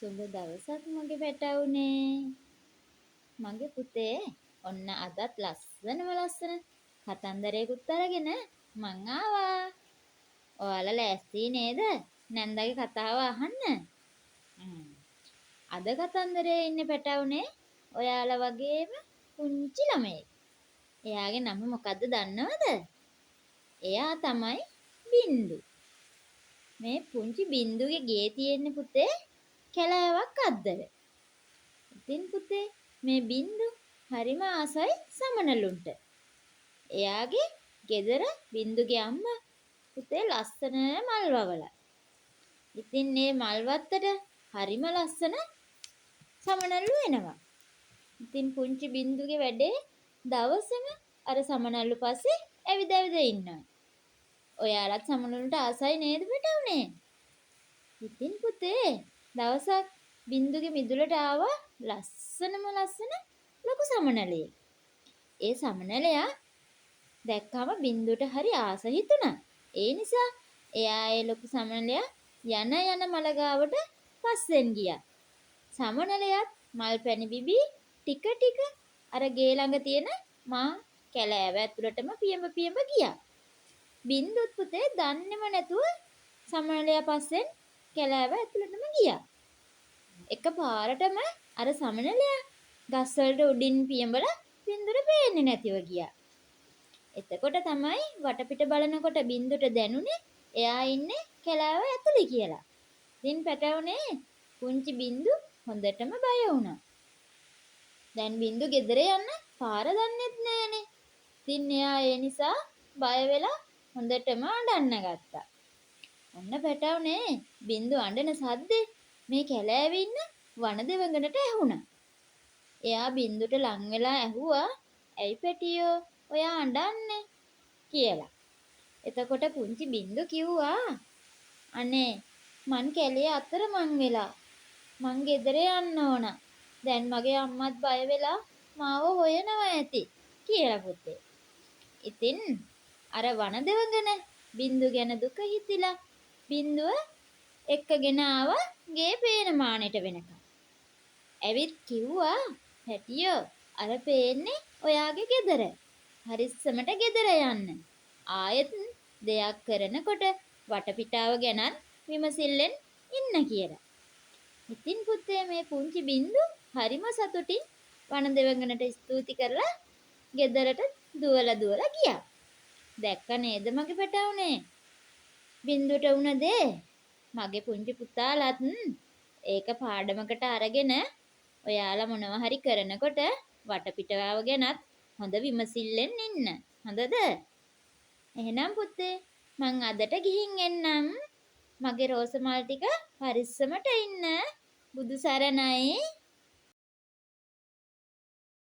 සුබ දවසක් මගේ පැටවුනේ. මගේ පුතේ ඔන්න අදත් ලස්සන කතන්දරයකුත් අරගෙන මං ආවා. ඔයාලා ලෑස්ති නේද? නැන්දගේ කතාව අහන්න. හ්ම්. අද කතන්දරේ ඉන්නේ පැටවුනේ ඔයාලා වගේම පුංචි ළමයෙක්. එයාගේ නම මොකද්ද දන්නවද? එයා තමයි බින්දු. මේ පුංචි බින්දුගේ ගේ තියෙන්නේ පුතේ කැලෑවක් අද්දර. ඉතින් පුතේ මේ බින්දු හරිම ආසයි සමනලුන්ට. එයාගේ ගෙදර බින්දුගේ අම්මා පුතේ ලස්සන මල් වවලා. ඉතින් මේ මල් වත්තට හරිම ලස්සන සමනල්ලු එනවා. ඉතින් පුංචි බින්දුගේ වැඩේ දවසම අර සමනල්ලු පස්සේ ඇවිද ඉන්නවා. ඔයාලත් සමනලුන්ට ආසයි නේද පුතේ? ඉතින් පුතේ දවසක් බින්දුගේ මිදුලට ආවා ලස්සන ලොකු සමනලයෙක්. ඒ සමනලයා දැක්කම බින්දුවට හරි ආස හිතුණා. ඒ නිසා එයා ඒ ලොකු සමනලයා යන මල ගාවට පස්සෙන් ගියා. සමනලයාත් මල් පැණි බිබී ටික අර ගේ ළඟ තියෙන මා කැලෑව ඇතුළටම පියඹ ගියා. බින්දුත් පුතේ දන්නේම නැතුව සමනලයා පස්සෙන් කැලෑව ඇතුළටම ගියා. එකපාරටම අර සමනලයා ගස් වලට උඩින් පියඹලා බින්දුට පේන්නේ නැතිව ගියා. එතකොට තමයි වටපිට බලනකොට බින්දුට දැනුනේ එයා ඉන්නේ කැලෑව ඇතුලේ කියලා. ඉතින් පැටවුනේ පුංචි බින්දු හොඳටම බය වුණා. දැන් බින්දු ගෙදර යන්න පාර දන්නෙත් නෑනේ. ඉතින් එයා ඒ නිසා බය වෙලා හොඳටම අඬන්න ගත්තා. ඔන්න පැටවුනේ බින්දු අඬන සද්දේ මේ කැලෑවේ ඉන්න වනදෙවඟනට ඇහුණා. එයා බින්දුට ලං වෙලා ඇහුවා "ඇයි පැටියෝ ඔයා අඬන්නේ?" කියලා. එතකොට පුංචි බින්දු කිව්වා "අනේ මං කැලේ අතරමං වෙලා මං ගෙදර යන්න ඕන. දැන් මගේ අම්මත් බය වෙලා මාව හොයනවා ඇති" කියලා පුතේ. ඉතින් අර වනදෙවඟන බින්දු ගැන දුක හිතිලා බින්දුව එක්කගෙන ආවා ගේ පේන මානෙට වෙනකම්. ඇවිත් කිව්වා "පැටියෝ අර පේන්නේ ඔයාගේ ගෙදර. හරිස්සමට ගෙදර යන්න. ආයෙත් දෙයක් කරනකොට වටපිටාව ගැනත් විමසිල්ලෙන් ඉන්න" කියලා. ඉතින් පුතේ මේ පුංචි බින්දු හරිම සතුටින් වනදෙවඟනට ස්තුති කරලා ගෙදරට දුවලා ගියා. දැක්ක නේද මගේ පැටවුනේ? බින්දුට වුණ දේ. මගේ පුංචි පුතාලත් ඒක පාඩමකට අරගෙන ඔයාලා මොනවා හරි කරනකොට වටපිටාව ගැනත් හොඳ විමසිල්ලෙන් ඉන්න. හොඳද? එහෙනම් පුතේ මං අදට ගිහින් එන්නම්. මගේ රෝස මල් ටික පරිස්සමට ඉන්න. බුදු සරණයි.